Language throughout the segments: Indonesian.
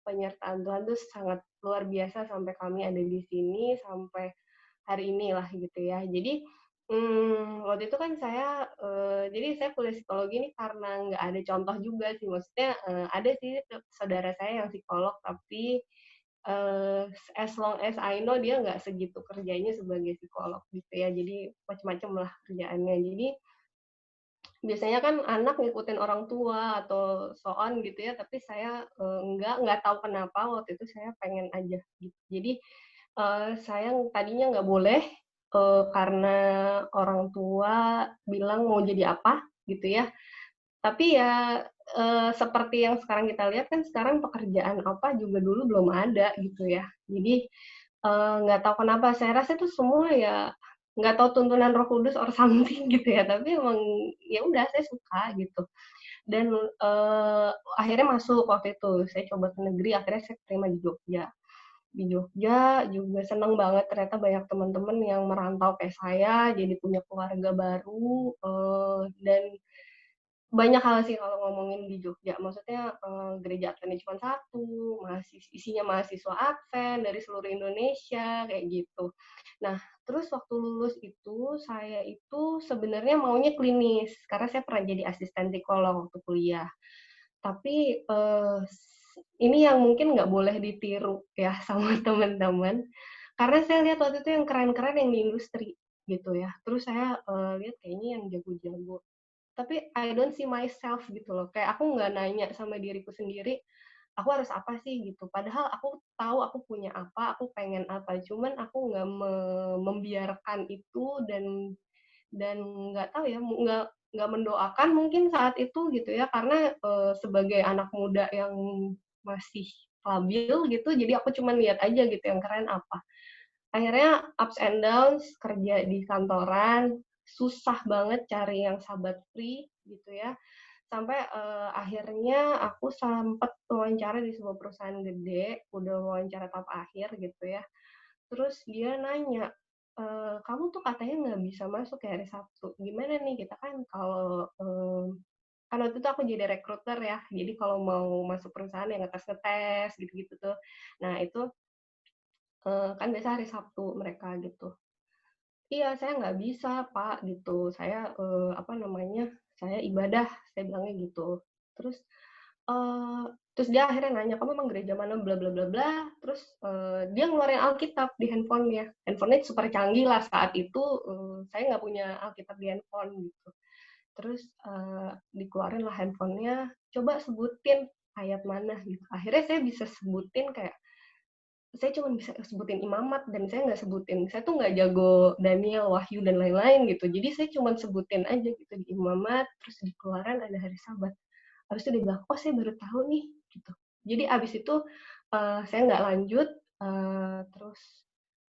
penyertaan Tuhan tuh sangat luar biasa sampai kami ada di sini, sampai hari inilah gitu ya. Jadi, waktu itu kan saya, jadi saya kuliah psikologi ini karena nggak ada contoh juga sih, maksudnya, ada sih saudara saya yang psikolog, tapi, as long as I know dia nggak segitu kerjanya sebagai psikolog gitu ya, jadi macam-macam lah kerjaannya. Jadi biasanya kan anak ngikutin orang tua atau so on gitu ya, tapi saya, nggak tahu kenapa waktu itu saya pengen aja gitu. Jadi, saya tadinya nggak boleh, karena orang tua bilang mau jadi apa gitu ya. Tapi ya, seperti yang sekarang kita lihat kan sekarang pekerjaan apa juga dulu belum ada gitu ya. Jadi, nggak tahu kenapa saya rasa itu semua ya nggak tahu tuntunan Roh Kudus or something gitu ya, tapi emang ya udah saya suka gitu. Dan, akhirnya masuk waktu itu, saya coba ke negeri, akhirnya saya keterima di Jogja. Di Jogja juga seneng banget ternyata banyak teman-teman yang merantau kayak saya, jadi punya keluarga baru, dan banyak hal sih kalau ngomongin di Jogja, maksudnya, gereja Adventnya cuma satu, isinya mahasiswa Advent dari seluruh Indonesia, kayak gitu. Nah, terus waktu lulus itu, saya itu sebenarnya maunya klinis, karena saya pernah jadi asisten psikolog waktu kuliah. Tapi, ini yang mungkin nggak boleh ditiru ya sama teman-teman, karena saya lihat waktu itu yang keren-keren yang di industri, gitu ya. Terus saya, lihat kayaknya yang jago-jago tapi I don't see myself gitu loh, kayak aku nggak nanya sama diriku sendiri, aku harus apa sih gitu. Padahal aku tahu aku punya apa, aku pengen apa, cuman aku nggak membiarkan itu dan nggak tahu ya, nggak mendoakan mungkin saat itu gitu ya, karena, sebagai anak muda yang masih labil gitu, jadi aku cuman lihat aja gitu yang keren apa. Akhirnya ups and downs, kerja di kantoran, susah banget cari yang sahabat free gitu ya, sampai, akhirnya aku sempet wawancara di sebuah perusahaan gede, udah wawancara tahap akhir gitu ya. Terus dia nanya, "Kamu tuh katanya nggak bisa masuk ya hari Sabtu, gimana nih? Kita kan kalau," kan waktu itu aku jadi recruiter ya, jadi kalau mau masuk perusahaan yang ngetes-ngetes gitu-gitu tuh. Nah itu, kan biasa hari Sabtu mereka gitu. "Iya, saya nggak bisa, Pak," gitu. "Saya, apa namanya, saya ibadah," saya bilangnya gitu. Terus, eee, terus dia akhirnya nanya, "Kamu emang gereja mana?" Bla bla bla bla, terus, dia ngeluarin Alkitab di handphone-nya. Handphone-nya super canggih lah saat itu, saya nggak punya Alkitab di handphone gitu. Terus, dikeluarin lah handphone-nya, "Coba sebutin ayat mana?" Gitu. Akhirnya saya bisa sebutin kayak saya cuma bisa sebutin Imamat dan saya nggak sebutin saya tuh nggak jago Daniel, Wahyu, dan lain-lain gitu. Jadi saya cuma sebutin aja gitu di Imamat, terus di Keluaran ada hari Sabat. Habis itu dia bilang, "Oh saya baru tahu nih," gitu. Jadi abis itu, saya nggak lanjut, terus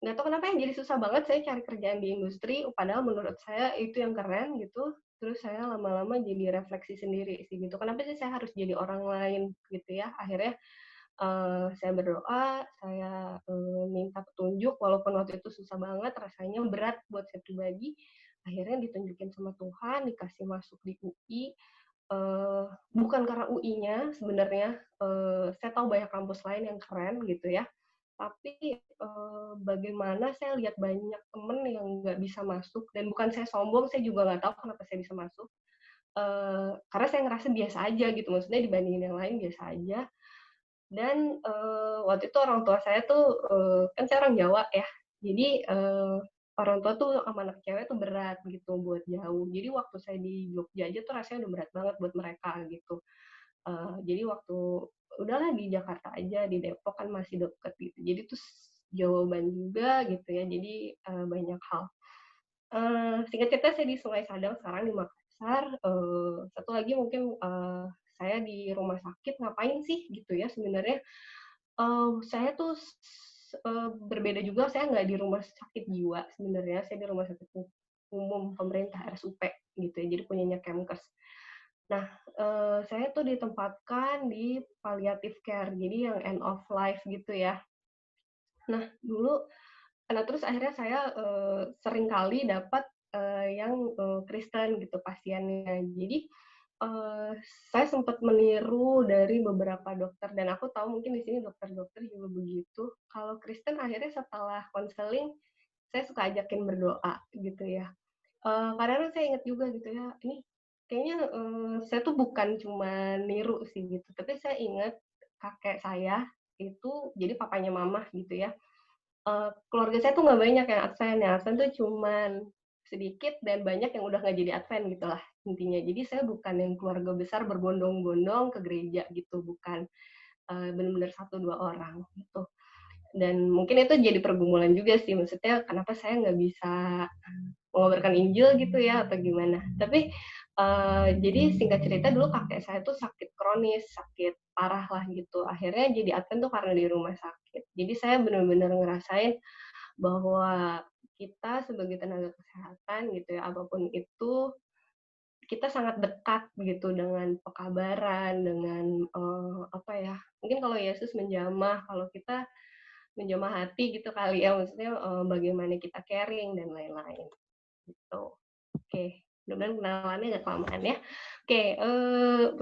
nggak tahu kenapa yang jadi susah banget saya cari kerjaan di industri, padahal menurut saya itu yang keren gitu. Terus saya lama-lama jadi refleksi sendiri sih gitu, kenapa sih saya harus jadi orang lain gitu ya. Akhirnya saya berdoa, saya, minta petunjuk walaupun waktu itu susah banget, rasanya berat buat saya pribadi, akhirnya ditunjukin sama Tuhan, dikasih masuk di UI, bukan karena UI-nya sebenarnya, saya tahu banyak kampus lain yang keren gitu ya, tapi, bagaimana saya lihat banyak temen yang nggak bisa masuk dan bukan saya sombong, saya juga nggak tahu kenapa saya bisa masuk, karena saya ngerasa biasa aja gitu, maksudnya dibandingin yang lain biasa aja. Dan, waktu itu orang tua saya tuh, kan saya orang Jawa ya, jadi, orang tua tuh sama anak cewek tuh berat gitu buat jauh. Jadi waktu saya di Jogja aja tuh rasanya udah berat banget buat mereka gitu. Jadi waktu udahlah di Jakarta aja, di Depok kan masih deket gitu. Jadi terus jawaban juga gitu ya, jadi, banyak hal. Singkat cerita saya di Sungai Sadang sekarang di Makassar, satu lagi mungkin, saya di rumah sakit ngapain sih gitu ya sebenarnya. Saya tuh berbeda juga, saya nggak di rumah sakit jiwa sebenarnya, saya di rumah sakit umum pemerintah RSUP gitu ya, jadi punyanya Kemkes. Nah, saya tuh ditempatkan di palliative care, jadi yang end of life gitu ya. Nah, terus akhirnya saya, sering kali dapat, yang, Kristen gitu pasiennya. Jadi Eee, saya sempat meniru dari beberapa dokter dan aku tahu mungkin di sini dokter-dokter juga begitu. Kalau Kristen akhirnya setelah konseling, saya suka ajakin berdoa gitu ya. Kadang-kadang saya ingat juga gitu ya, ini kayaknya, saya tuh bukan cuma niru sih gitu, tapi saya ingat kakek saya itu jadi papanya mama gitu ya. Keluarga saya tuh nggak banyak yang Advent tuh cuman sedikit dan banyak yang udah nggak jadi Advent gitulah intinya. Jadi saya bukan yang keluarga besar berbondong-bondong ke gereja gitu, bukan, bener-bener 1, 2 orang gitu. Dan mungkin itu jadi pergumulan juga sih, maksudnya kenapa saya nggak bisa mengabarkan Injil gitu ya atau gimana. Tapi, jadi singkat cerita dulu kakek saya tuh sakit kronis, sakit parah lah gitu. Akhirnya jadi Advent tuh karena di rumah sakit. Jadi saya benar-benar ngerasain bahwa kita sebagai tenaga kesehatan gitu ya, apapun itu, kita sangat dekat gitu dengan pekabaran, dengan, apa ya, mungkin kalau Yesus menjamah, kalau kita menjamah hati gitu kali ya, maksudnya, bagaimana kita caring dan lain-lain, gitu. Oke, mudah-mudahan kenalannya nggak kelamaan ya. Oke,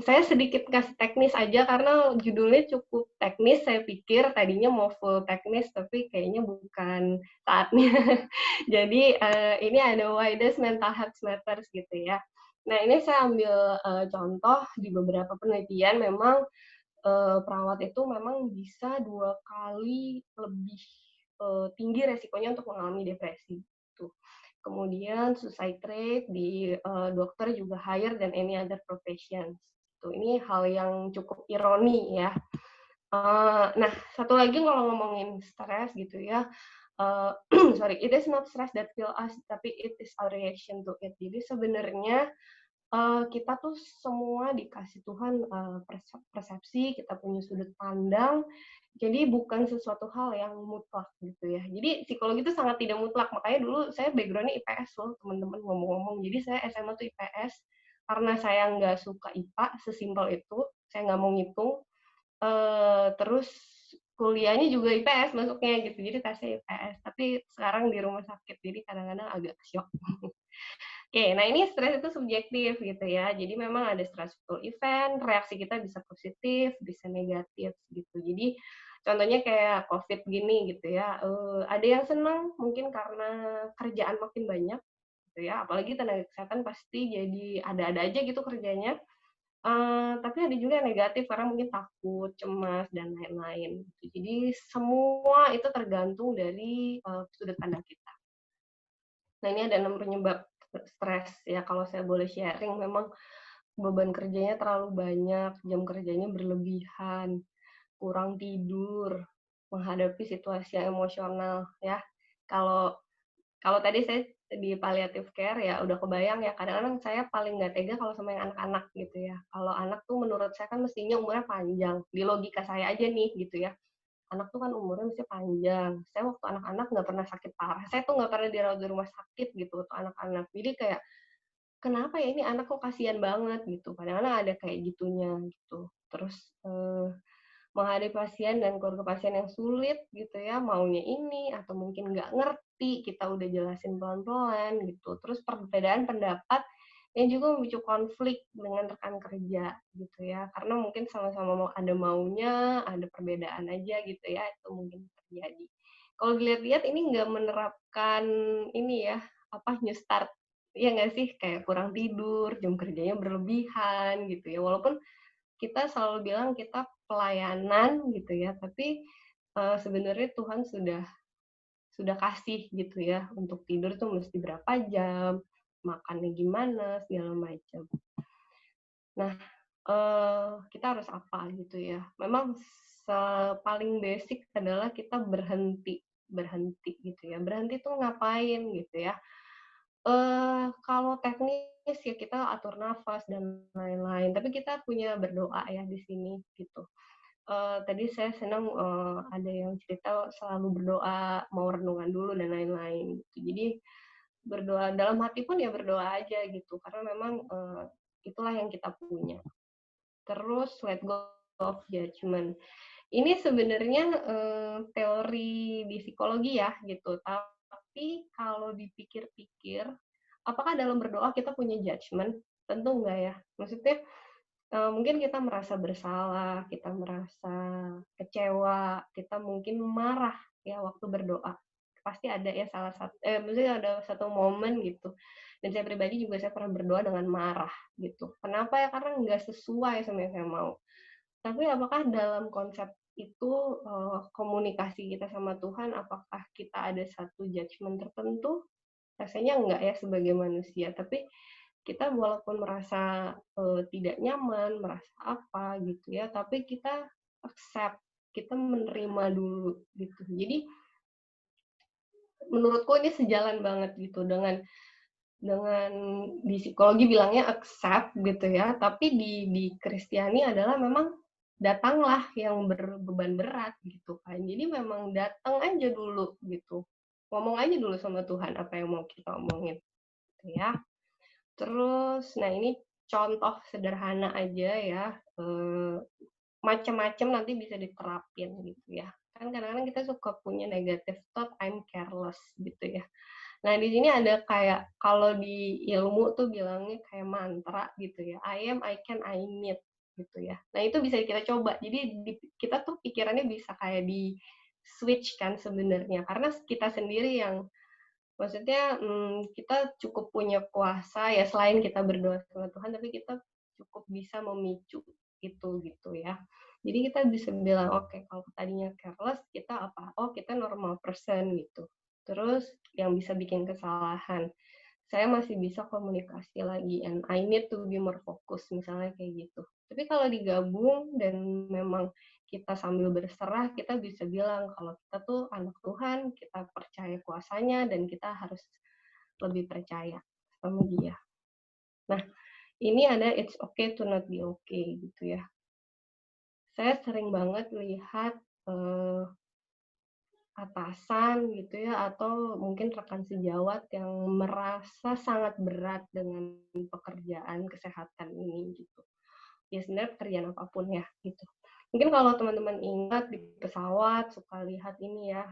saya sedikit kasih teknis aja karena judulnya cukup teknis, saya pikir tadinya mau full teknis, tapi kayaknya bukan saatnya. Jadi, ini ada Why Does Mental Health Matters gitu ya. Nah, ini saya ambil, contoh di beberapa penelitian memang, perawat itu memang bisa 2 kali lebih, tinggi resikonya untuk mengalami depresi, gitu. Kemudian suicide rate di, dokter juga higher than any other professions, gitu. Ini hal yang cukup ironi ya. Nah, satu lagi kalau ngomongin stres gitu ya, eee, sorry, it is not stress that kill us, tapi it is our reaction to it. Jadi sebenarnya, kita tuh semua dikasih Tuhan, persepsi, kita punya sudut pandang, jadi bukan sesuatu hal yang mutlak gitu ya. Jadi psikologi itu sangat tidak mutlak, makanya dulu saya background-nya IPS loh teman-teman ngomong-ngomong. Jadi saya SMA tuh IPS, karena saya nggak suka IPA, sesimpel itu, saya nggak mau ngitung, terus kuliahnya juga IPS masuknya gitu, jadi tesnya IPS, tapi sekarang di rumah sakit, jadi kadang-kadang agak syok. Oke, nah ini stres itu subjektif gitu ya. Jadi memang ada stressful event, reaksi kita bisa positif, bisa negatif gitu. Jadi contohnya kayak COVID gini gitu ya, ada yang senang mungkin karena kerjaan makin banyak gitu ya, apalagi tenaga kesehatan pasti jadi ada-ada aja gitu kerjanya. Tapi ada juga yang negatif karena mungkin takut, cemas, dan lain-lain gitu. Jadi semua itu tergantung dari, sudut pandang kita. Nah, ini ada 6 penyebab stres ya, kalau saya boleh sharing memang beban kerjanya terlalu banyak, jam kerjanya berlebihan, kurang tidur, menghadapi situasi yang emosional ya. Kalau kalau tadi saya di palliative care ya udah kebayang ya, kadang-kadang saya paling nggak tega kalau sama yang anak-anak gitu ya. Kalau anak tuh menurut saya kan mestinya umurnya panjang, di logika saya aja nih gitu ya. Anak tuh kan umurnya mesti panjang. Saya waktu anak-anak nggak pernah sakit parah. Saya tuh nggak pernah dirawat di rumah sakit gitu waktu anak-anak. Jadi kayak, kenapa ya ini anak kok kasihan banget gitu. Kadang-kadang ada kayak gitunya gitu. Terus menghadapi pasien dan keluarga pasien yang sulit gitu ya, maunya ini atau mungkin nggak ngerti, kita udah jelasin pelan-pelan gitu. Terus perbedaan pendapat yang juga memicu konflik dengan rekan kerja gitu ya, karena mungkin sama-sama mau ada maunya, ada perbedaan aja gitu ya, itu mungkin terjadi. Kalau dilihat-lihat ini nggak menerapkan ini ya, apa, new start, iya nggak sih? Kayak kurang tidur, jam kerjanya berlebihan gitu ya, walaupun kita selalu bilang kita pelayanan gitu ya, tapi, sebenarnya Tuhan sudah kasih gitu ya, untuk tidur tuh mesti berapa jam, makannya gimana, segala macam. Nah, kita harus apa gitu ya, memang paling basic adalah kita berhenti berhenti gitu ya, berhenti tuh ngapain gitu ya. Kalau teknis ya kita atur nafas dan lain-lain, tapi kita punya berdoa ya di sini gitu. Tadi saya senang, ada yang cerita selalu berdoa, mau renungan dulu dan lain-lain gitu. Jadi berdoa dalam hati pun ya berdoa aja gitu, karena memang, itulah yang kita punya. Terus let go of judgment. Ini sebenarnya, teori di psikologi ya gitu, tapi kalau dipikir-pikir, apakah dalam berdoa kita punya judgment? Tentu enggak ya. Maksudnya, mungkin kita merasa bersalah, kita merasa kecewa, kita mungkin marah ya waktu berdoa. Pasti ada ya maksudnya ada satu momen gitu, dan saya pribadi juga saya pernah berdoa dengan marah gitu. Kenapa ya? Karena nggak sesuai sama yang saya mau. Tapi apakah dalam konsep itu, komunikasi kita sama Tuhan, apakah kita ada satu judgement tertentu? Rasanya enggak ya sebagai manusia, tapi kita walaupun merasa, tidak nyaman, merasa apa gitu ya, tapi kita accept, kita menerima dulu gitu. Jadi menurutku ini sejalan banget gitu dengan di psikologi bilangnya accept gitu ya, tapi di Kristiani adalah memang datanglah yang berbeban berat gitu kan. Jadi memang datang aja dulu gitu. Ngomong aja dulu sama Tuhan apa yang mau kita omongin gitu ya. Terus, nah ini contoh sederhana aja ya, macam-macam nanti bisa diterapin gitu ya. Kan kadang-kadang kita suka punya negative thought, I'm careless gitu ya. Nah, di sini ada kayak kalau di ilmu tuh bilangnya kayak mantra gitu ya. I am, I can, I need gitu ya. Nah, itu bisa kita coba. Jadi kita tuh pikirannya bisa kayak di switch kan sebenarnya. Karena kita sendiri yang maksudnya kita cukup punya kuasa ya selain kita berdoa sama Tuhan, tapi kita cukup bisa memicu itu gitu ya. Jadi kita bisa bilang, oke kalau tadinya careless, kita apa? Oh kita normal person gitu. Terus yang bisa bikin kesalahan, saya masih bisa komunikasi lagi and I need to be more focus misalnya kayak gitu. Tapi kalau digabung dan memang kita sambil berserah, kita bisa bilang kalau kita tuh anak Tuhan, kita percaya kuasanya dan kita harus lebih percaya sama Dia. Nah, ini ada it's okay to not be okay gitu ya. Saya sering banget lihat atasan gitu ya atau mungkin rekan sejawat yang merasa sangat berat dengan pekerjaan kesehatan ini gitu. Ya sebenarnya pekerjaan apapun ya gitu. Mungkin kalau teman-teman ingat di pesawat suka lihat ini ya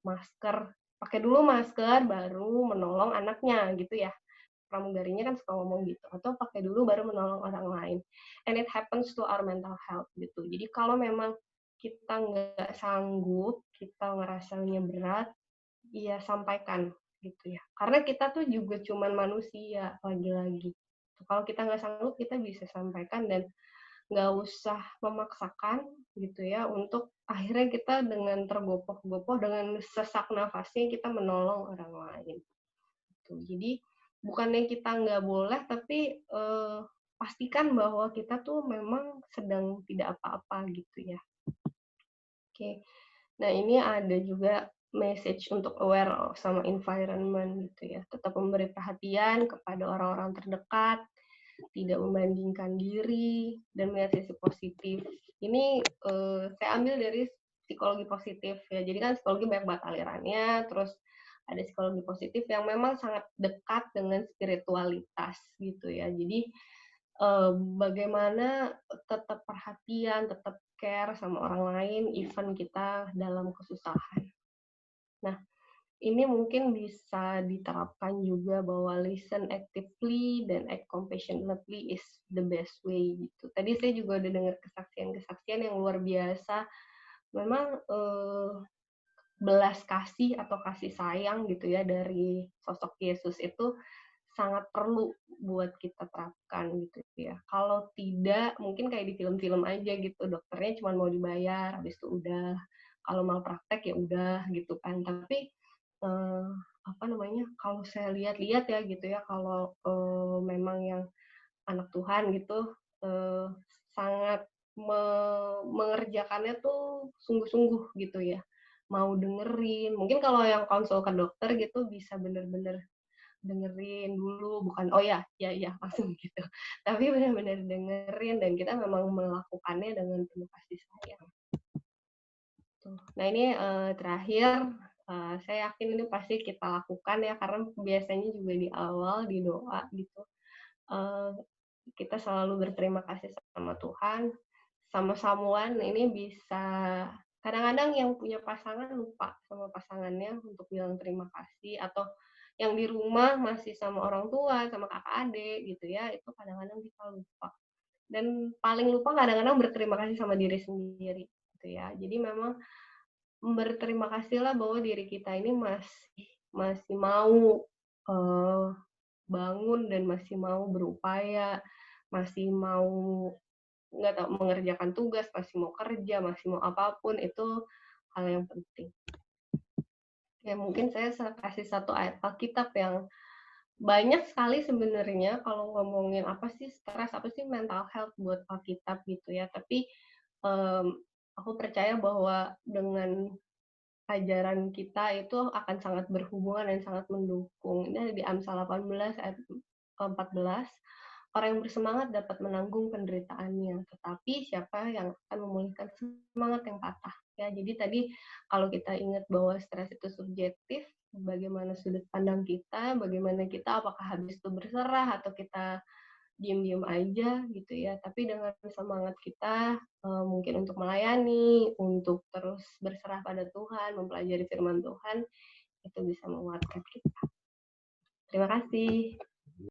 masker, pakai dulu masker baru menolong anaknya gitu ya. Pramugarinya kan suka ngomong gitu, atau pakai dulu baru menolong orang lain. And it happens to our mental health gitu. Jadi kalau memang kita nggak sanggup, kita ngerasanya berat, ya sampaikan gitu ya. Karena kita tuh juga cuman manusia lagi-lagi. Kalau kita nggak sanggup, kita bisa sampaikan dan nggak usah memaksakan gitu ya untuk akhirnya kita dengan tergopoh-gopoh dengan sesak nafasnya kita menolong orang lain. Gitu. Jadi bukannya kita nggak boleh, tapi pastikan bahwa kita tuh memang sedang tidak apa-apa gitu ya. Oke. Nah ini ada juga message untuk aware sama environment gitu ya. Tetap memberi perhatian kepada orang-orang terdekat, tidak membandingkan diri, dan melihat sisi positif. Ini saya ambil dari psikologi positif ya. Jadi kan psikologi banyak banget alirannya, terus ada psikologi positif yang memang sangat dekat dengan spiritualitas gitu ya. Jadi bagaimana tetap perhatian, tetap care sama orang lain, even kita dalam kesusahan. Nah, ini mungkin bisa diterapkan juga bahwa listen actively dan act compassionately is the best way gitu. Tadi saya juga udah dengar kesaksian-kesaksian yang luar biasa. Memang belas kasih atau kasih sayang gitu ya dari sosok Yesus itu sangat perlu buat kita terapkan gitu ya. Kalau tidak, mungkin kayak di film-film aja gitu, dokternya cuma mau dibayar, habis itu udah. Kalau mau praktek ya udah gitu kan. Tapi apa namanya? Kalau saya lihat-lihat ya gitu ya, kalau memang yang anak Tuhan gitu sangat mengerjakannya tuh sungguh-sungguh gitu ya. Mau dengerin, mungkin kalau yang konsul ke dokter gitu bisa bener-bener dengerin dulu, bukan oh ya, ya ya langsung gitu. Tapi benar-benar dengerin dan kita memang melakukannya dengan penuh kasih sayang. Tuh. Nah ini terakhir, saya yakin ini pasti kita lakukan ya karena biasanya juga di awal di doa gitu. Uh, kita selalu berterima kasih sama Tuhan, sama someone ini bisa kadang-kadang yang punya pasangan lupa sama pasangannya untuk bilang terima kasih atau yang di rumah masih sama orang tua, sama kakak adik gitu ya, itu kadang-kadang kita lupa. Dan paling lupa kadang-kadang berterima kasih sama diri sendiri gitu ya. Jadi memang berterima kasihlah bahwa diri kita ini masih masih mau, eee, bangun dan masih mau berupaya, masih mau nggak tahu mengerjakan tugas, masih mau kerja, masih mau apapun itu hal yang penting. Ya mungkin saya kasih satu ayat Alkitab yang banyak sekali sebenarnya kalau ngomongin apa sih stres, apa sih mental health buat Alkitab gitu ya. Tapi, mmm, aku percaya bahwa dengan ajaran kita itu akan sangat berhubungan dan sangat mendukung. Ini ada di Amsal 18 ayat 14, "Orang yang bersemangat dapat menanggung penderitaannya, tetapi siapa yang akan memulihkan semangat yang patah?" Ya, jadi tadi kalau kita ingat bahwa stres itu subjektif, bagaimana sudut pandang kita, bagaimana kita apakah habis itu berserah atau kita diem-diem aja gitu ya, tapi dengan semangat kita, mungkin untuk melayani, untuk terus berserah pada Tuhan, mempelajari firman Tuhan, itu bisa menguatkan kita. Terima kasih.